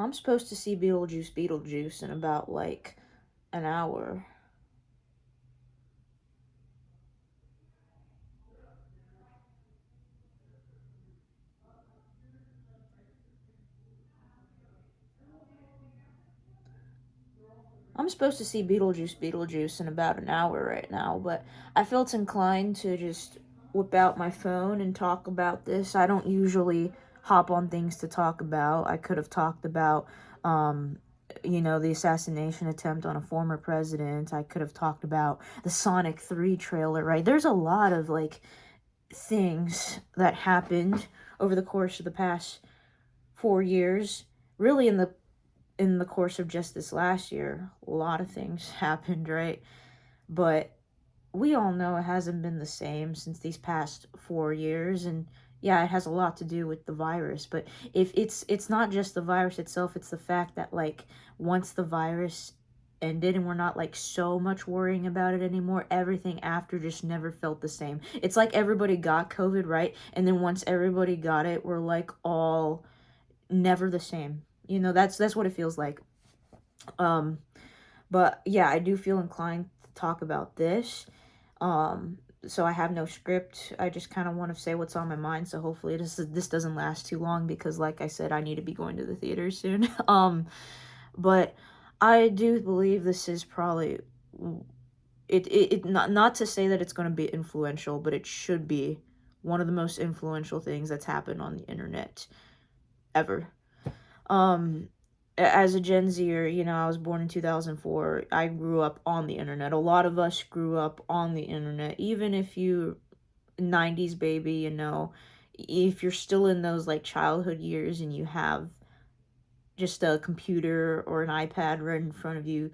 I'm supposed to see Beetlejuice in about like an hour. I'm supposed to see Beetlejuice in about an hour right now, but I felt inclined to just whip out my phone and talk about this. I don't usually hop on things to talk about. I could have talked about, um, the assassination attempt on a former president. I could have talked about the Sonic 3 trailer, right? There's a lot of, like, things that happened over the course of the past 4 years. Really, in the course of just this last year, a lot of things happened, right? But we all know it hasn't been the same since these past 4 years, and yeah, it has a lot to do with the virus. But if it's not just the virus itself, it's the fact that, like, once the virus ended and we're not like so much worrying about it anymore, everything after just never felt the same. It's like everybody got COVID, right? And then once everybody got it, we're like all never the same. That's what it feels like. Um, but yeah, I do feel inclined to talk about this. So I have no script. I just kind of want to say what's on my mind. So hopefully this doesn't last too long because, like I said, I need to be going to the theater soon. But I do believe this is probably not to say that it's going to be influential, but it should be one of the most influential things that's happened on the internet ever. Um, as a Gen Zer, I was born in 2004. I grew up on the internet. A lot of us grew up on the internet. Even if you 90s baby, if you're still in those like childhood years and you have just a computer or an iPad right in front of you,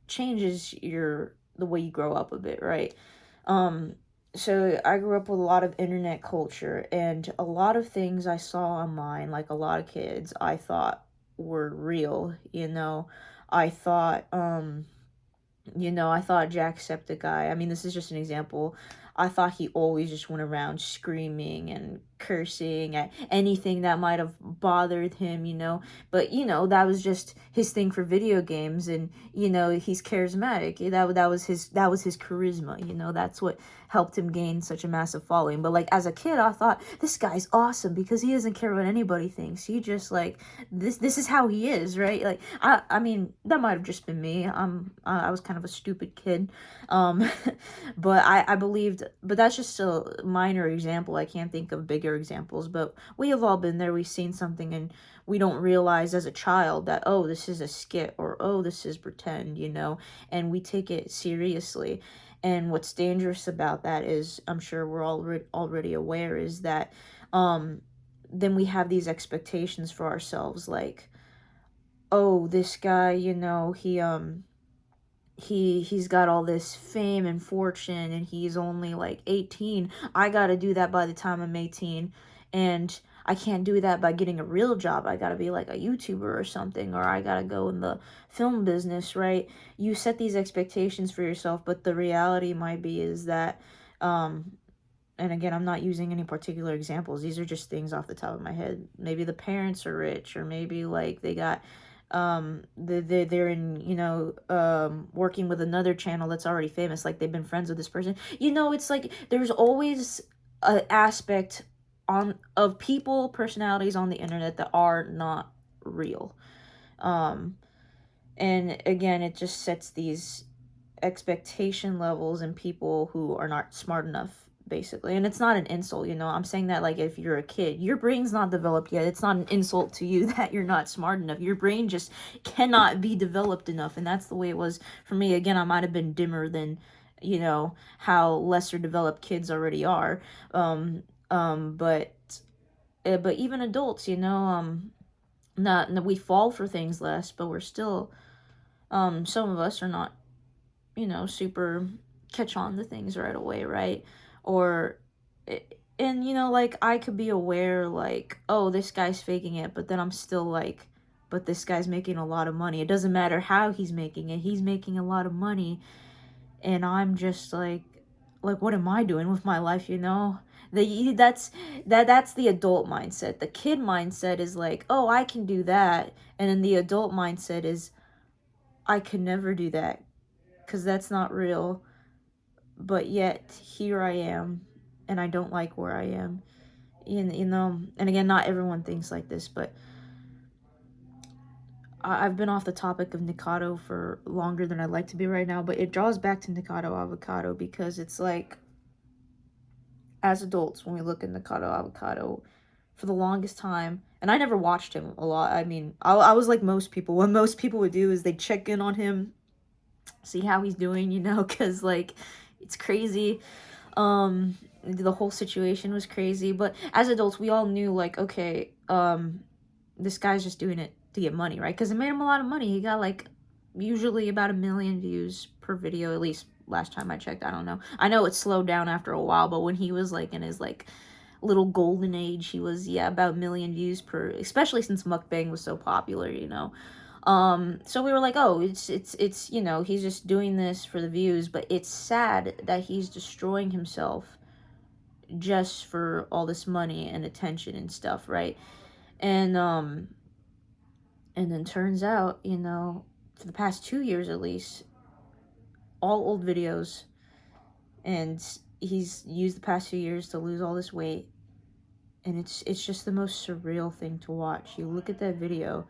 changes the way you grow up a bit, right? Um, so I grew up with a lot of internet culture, and a lot of things I saw online, like a lot of kids, I thought were real. I thought, I thought Jacksepticeye, I mean, this is just an example. I thought he always just went around screaming and cursing at anything that might have bothered him. But, that was just his thing for video games, and, he's charismatic. That was his charisma, that's what helped him gain such a massive following. But, like, as a kid, I thought, this guy's awesome because he doesn't care what anybody thinks. He just, like, this is how he is, right? Like, I mean, that might have just been me. I was kind of a stupid kid. Um, but I believed, but that's just a minor example. I can't think of bigger examples, but we have all been there. We've seen something and we don't realize as a child that, oh, this is a skit, or, oh, this is pretend, and we take it seriously. And what's dangerous about that is, I'm sure we're already aware, is that then we have these expectations for ourselves, like, oh, this guy, he's got all this fame and fortune and he's only like 18. I gotta do that by the time I'm 18. And I can't do that by getting a real job. I gotta be like a YouTuber or something, or I gotta go in the film business, right? You set these expectations for yourself, but the reality might be is that, and again, I'm not using any particular examples. These are just things off the top of my head. Maybe the parents are rich, or maybe like they got they're in, working with another channel that's already famous, like they've been friends with this person. It's like there's always an aspect of people, personalities on the internet that are not real. um and again, it just sets these expectation levels in people who are not smart enough, basically. And it's not an insult, I'm saying that, like, if you're a kid, your brain's not developed yet, it's not an insult to you that you're not smart enough. Your brain just cannot be developed enough, and that's the way it was for me. Again, I might have been dimmer than, how lesser developed kids already are. But even adults, not we fall for things less, but we're still, some of us are not, super catch on to things right away, right? Or, and, like, I could be aware, like, oh, this guy's faking it, but then I'm still like, but this guy's making a lot of money. It doesn't matter how he's making it, he's making a lot of money. And I'm just like, what am I doing with my life, That's the adult mindset. The kid mindset is like, oh, I can do that. And then the adult mindset is, I could never do that because that's not real. But yet, here I am, and I don't like where I am. You know, and again, not everyone thinks like this, but I've been off the topic of Nikocado for longer than I'd like to be right now, but it draws back to Nikocado Avocado because it's like, as adults, when we look at Nikocado Avocado, for the longest time, and I never watched him a lot. I mean, I was like most people. What most people would do is they check in on him, see how he's doing, you know, because like it's crazy. The whole situation was crazy, but as adults, we all knew like, okay, this guy's just doing it to get money, right? Because it made him a lot of money. He got like usually about 1 million views per video, at least last time I checked. I don't know. I know it slowed down after a while, but when he was like in his like little golden age, he was, yeah, about 1 million views per, especially since mukbang was so popular, you know. So we were like, oh, it's you know, he's just doing this for the views, but it's sad that he's destroying himself just for all this money and attention and stuff, right? And then turns out, you know, for the past 2 years at least, all old videos, and he's used the past 2 years to lose all this weight, and it's just the most surreal thing to watch. You look at that video,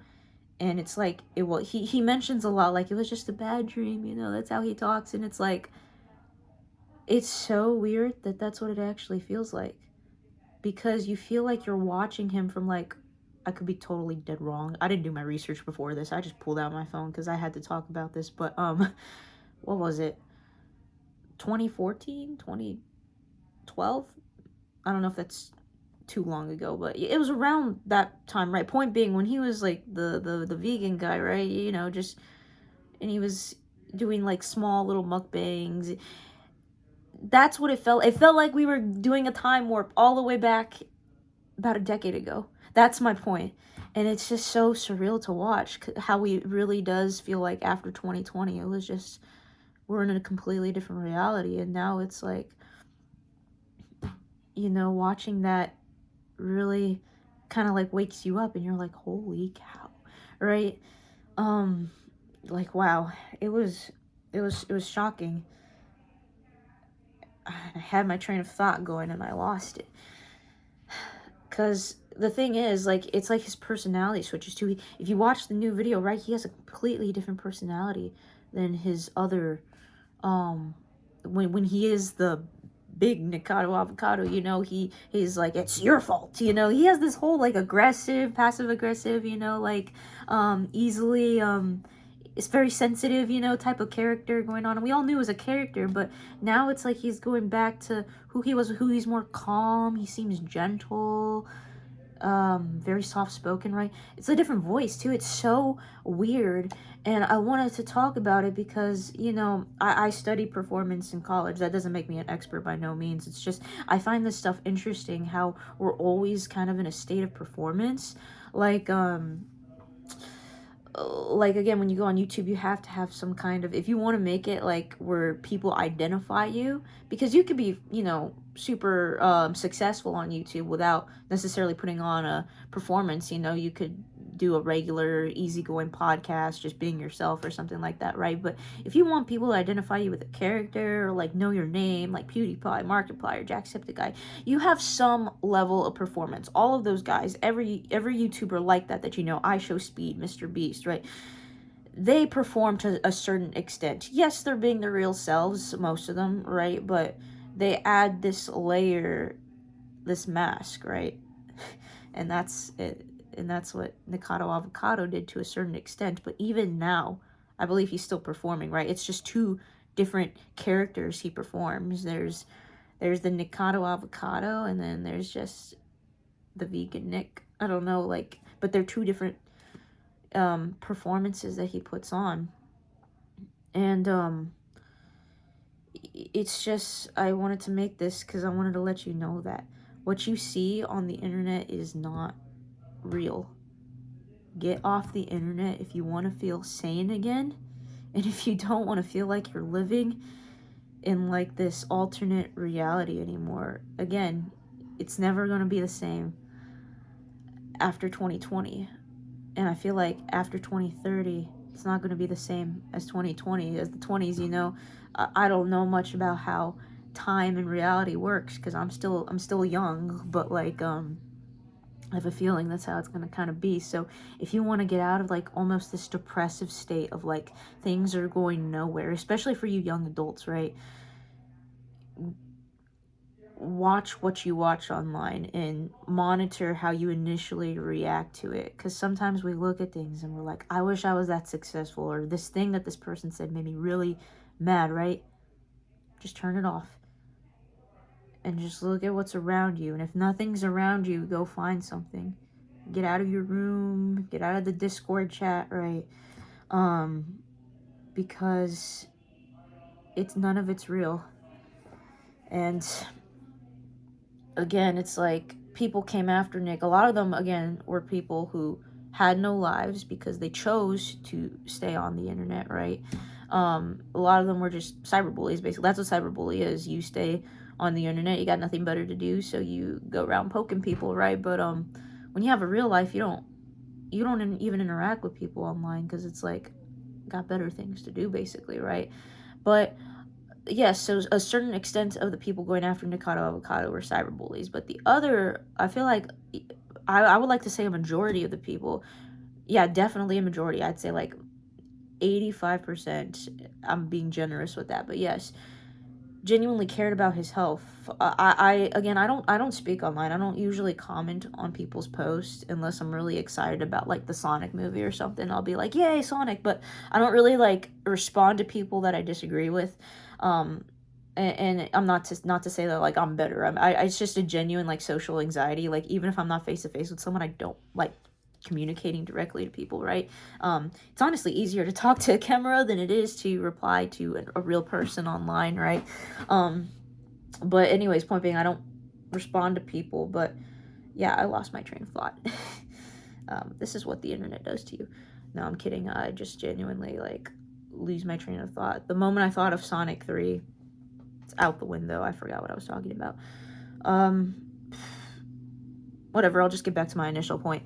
and it's like, it will, he mentions a lot, like, it was just a bad dream, you know, that's how he talks, and it's like, it's so weird that that's what it actually feels like, because you feel like you're watching him from, like, I could be totally dead wrong. I didn't do my research before this. I just pulled out my phone because I had to talk about this. But, what was it? 2014? 2012? I don't know if that's too long ago, but it was around that time, right? Point being, when he was, like, the vegan guy, right? You know, just, and he was doing, like, small little mukbangs. That's what it felt. It felt like we were doing a time warp all the way back about a decade ago. That's my point. And it's just so surreal to watch how it really does feel like after 2020. It was just, we're in a completely different reality. And now it's like, you know, watching that really kind of like wakes you up and you're like, holy cow, right? Like, wow, it was shocking. I had my train of thought going and I lost it. Because the thing is, like, it's like his personality switches too. If you watch the new video, right, he has a completely different personality than his other, when he is the big Nikocado Avocado, you know, he's like, it's your fault, you know. He has this whole, like, aggressive, passive-aggressive, you know, like, easily, it's very sensitive, you know, type of character going on. And we all knew it was a character, but now it's like he's going back to who he was, who he's more calm. He seems gentle, very soft-spoken, right? It's a different voice, too. It's so weird. And I wanted to talk about it because, you know, I studied performance in college. That doesn't make me an expert by no means. It's just, I find this stuff interesting, how we're always kind of in a state of performance. Like again, when you go on YouTube, you have to have some kind of, if you want to make it like where people identify you, because you could be, you know, super successful on YouTube without necessarily putting on a performance. You know, you could do a regular easygoing podcast just being yourself or something like that, right? But if you want people to identify you with a character or like know your name, like PewDiePie, Markiplier, Jacksepticeye, you have some level of performance. All of those guys, every YouTuber like that you know, I Show Speed, Mr. Beast, right? They perform to a certain extent. Yes, they're being their real selves, most of them, right? But they add this layer, this mask, right? And that's it. And that's what Nikocado Avocado did to a certain extent. But even now, I believe he's still performing, right? It's just two different characters he performs. There's the Nikocado Avocado, and then there's just the vegan Nick. I don't know, like, but they're two different performances that he puts on. And it's just, I wanted to make this because I wanted to let you know that what you see on the internet is not real. Get off the internet if you want to feel sane again, and if you don't want to feel like you're living in like this alternate reality anymore. Again, it's never going to be the same after 2020. And I feel like after 2030, it's not going to be the same as 2020, as the 20s, you know. I don't know much about how time and reality works because I'm still young, but like I have a feeling that's how it's going to kind of be. So if you want to get out of like almost this depressive state of like things are going nowhere, especially for you young adults, right? Watch what you watch online and monitor how you initially react to it, because sometimes we look at things and we're like, I wish I was that successful, or this thing that this person said made me really mad, right? Just turn it off and just look at what's around you. And if nothing's around you, go find something. Get out of your room, get out of the Discord chat, right? Because none of it's real. And again, it's like people came after Nick. A lot of them, again, were people who had no lives because they chose to stay on the internet, right? A lot of them were just cyberbullies, basically. That's what cyberbully is. You stay on the internet, you got nothing better to do, so you go around poking people, right? But when you have a real life, you don't even interact with people online because it's like got better things to do, basically, right? But yes, so a certain extent of the people going after Nikocado Avocado were cyberbullies, but the other, I feel like, I would like to say a majority of the people, yeah, definitely a majority. I'd say like 85%. I'm being generous with that, but yes, genuinely cared about his health. Again, I don't speak online. I don't usually comment on people's posts unless I'm really excited about like the Sonic movie or something. I'll be like, "Yay, Sonic!" But I don't really like respond to people that I disagree with. Um, and I'm not to say that like I'm better. It's just a genuine like social anxiety. Like even if I'm not face to face with someone, I don't like communicating directly to people, right? It's honestly easier to talk to a camera than it is to reply to a real person online, right? Um, but anyways, point being, I don't respond to people. But yeah, I lost my train of thought. This is what the internet does to you. No, I'm kidding. I just genuinely like lose my train of thought. The moment I thought of Sonic 3, it's out the window. I forgot what I was talking about. Um, Whatever, I'll just get back to my initial point.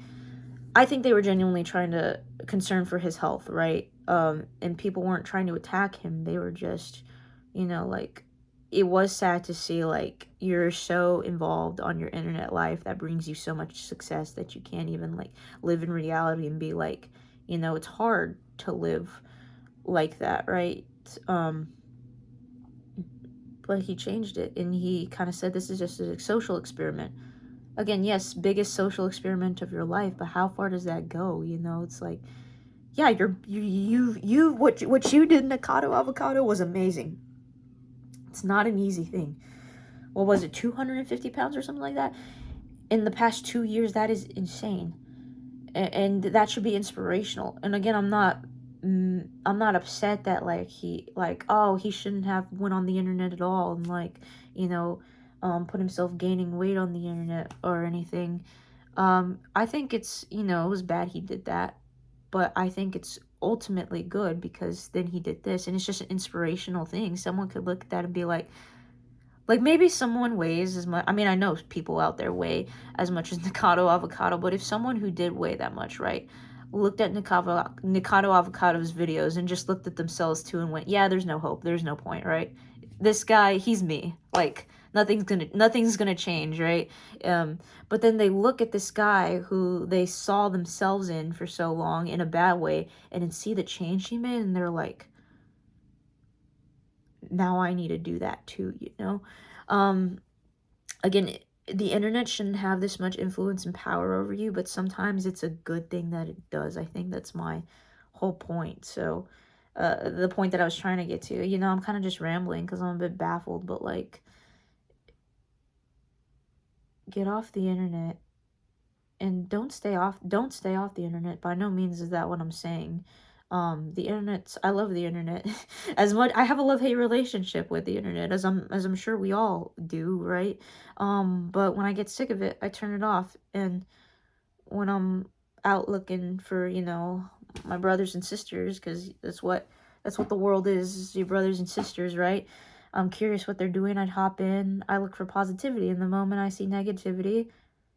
I think they were genuinely trying to concern for his health, right? And people weren't trying to attack him. They were just, like, it was sad to see, like, you're so involved on your internet life that brings you so much success that you can't even, like, live in reality and be like, it's hard to live like that, right? But he changed it, and he kind of said this is just a social experiment. Again, yes, biggest social experiment of your life, but how far does that go? It's like, yeah, what you did in Nikocado Avocado was amazing. It's not an easy thing. What was it, 250 pounds or something like that? In the past 2 years, that is insane. And that should be inspirational. And again, I'm not upset that like he shouldn't have went on the internet at all and like, put himself gaining weight on the internet or anything. I think it was bad he did that, but I think it's ultimately good because then he did this, and it's just an inspirational thing. Someone could look at that and be like maybe someone weighs as much. I mean, I know people out there weigh as much as Nikocado Avocado, but if someone who did weigh that much, right, looked at Nikocado Avocado's videos and just looked at themselves too and went, yeah, there's no hope, there's no point, right? This guy, he's me. Like nothing's gonna change, right? But then they look at this guy who they saw themselves in for so long in a bad way, and then see the change he made, and they're like, now I need to do that too. Um, Again, the internet shouldn't have this much influence and power over you, but sometimes it's a good thing that it does. I think that's my whole point. So, the point that I was trying to get to, I'm kind of just rambling because I'm a bit baffled, but like, get off the internet and don't stay off the internet. By no means is that what I'm saying. The internet, I love the internet. As much I have a love-hate relationship with the internet, as I'm sure we all do, right? But when I get sick of it, I turn it off. And when I'm out looking for, my brothers and sisters, because that's what the world is your brothers and sisters, right? I'm curious what they're doing, I'd hop in. I look for positivity, and the moment I see negativity,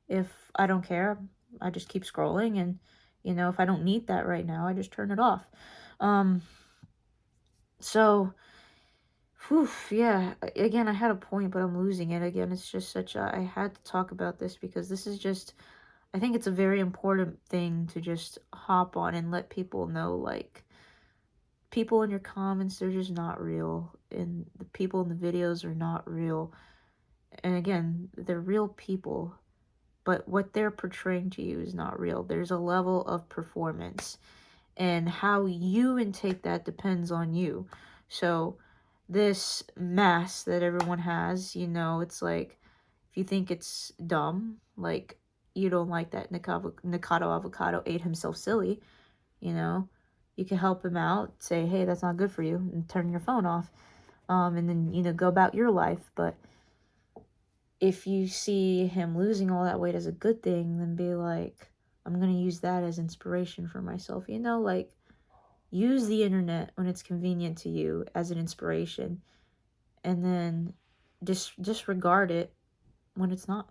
if I don't care, I just keep scrolling, and, if I don't need that right now, I just turn it off. Um, so, whew, yeah, again, I had a point, but I'm losing it again. It's just I had to talk about this because this is just, I think it's a very important thing to just hop on and let people know, like, people in your comments, they're just not real, and the people in the videos are not real. And again, they're real people, but what they're portraying to you is not real. There's a level of performance, and how you intake that depends on you. So this mask that everyone has, it's like, if you think it's dumb, like, you don't like that Nikocado Avocado ate himself silly, you know, you can help him out, say, hey, that's not good for you, and turn your phone off, and then, go about your life. But if you see him losing all that weight as a good thing, then be like, I'm going to use that as inspiration for myself. Like, use the internet when it's convenient to you as an inspiration, and then disregard it when it's not,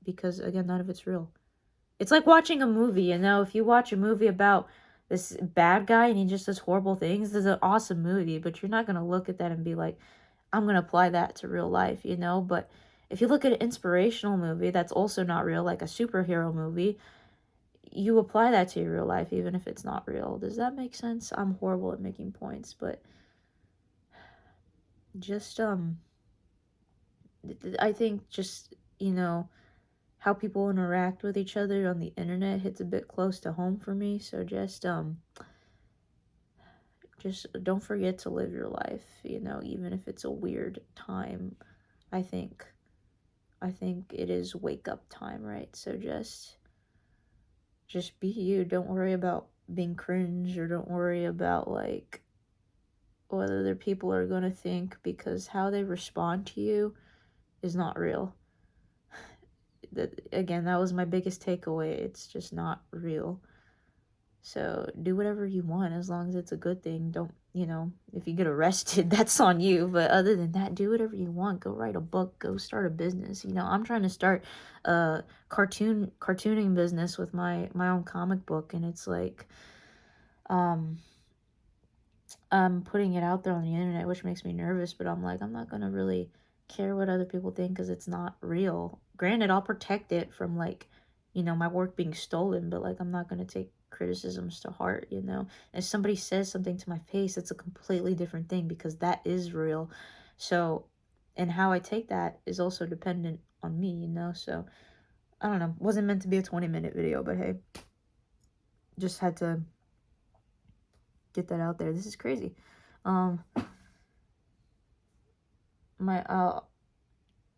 because again, none of it's real. It's like watching a movie, if you watch a movie about this bad guy and he just does horrible things, this is an awesome movie, but you're not going to look at that and be like, I'm going to apply that to real life, but if you look at an inspirational movie that's also not real, like a superhero movie, you apply that to your real life, even if it's not real. Does that make sense? I'm horrible at making points, but just, I think just, how people interact with each other on the internet hits a bit close to home for me. So just don't forget to live your life, even if it's a weird time. I think it is wake up time, right? So just be you. Don't worry about being cringe, or don't worry about, like, what other people are going to think, because how they respond to you is not real. That was my biggest takeaway. It's just not real. So do whatever you want as long as it's a good thing. Don't, if you get arrested, that's on you. But other than that, do whatever you want. Go write a book. Go start a business. I'm trying to start a cartooning business with my own comic book, and it's like, I'm putting it out there on the internet, which makes me nervous, but I'm like, I'm not gonna really care what other people think because it's not real. Granted, I'll protect it from, like, my work being stolen, but, like, I'm not gonna take criticisms to heart, If somebody says something to my face, it's a completely different thing because that is real. So, and how I take that is also dependent on me, So, I don't know. Wasn't meant to be a 20-minute video, but hey, just had to get that out there. This is crazy. My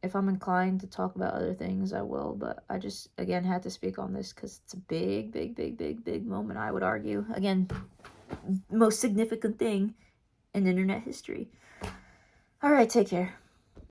if I'm inclined to talk about other things, I will, but I just, again, had to speak on this because it's a big, big, big, big, big moment, I would argue. Again, most significant thing in internet history. All right, take care.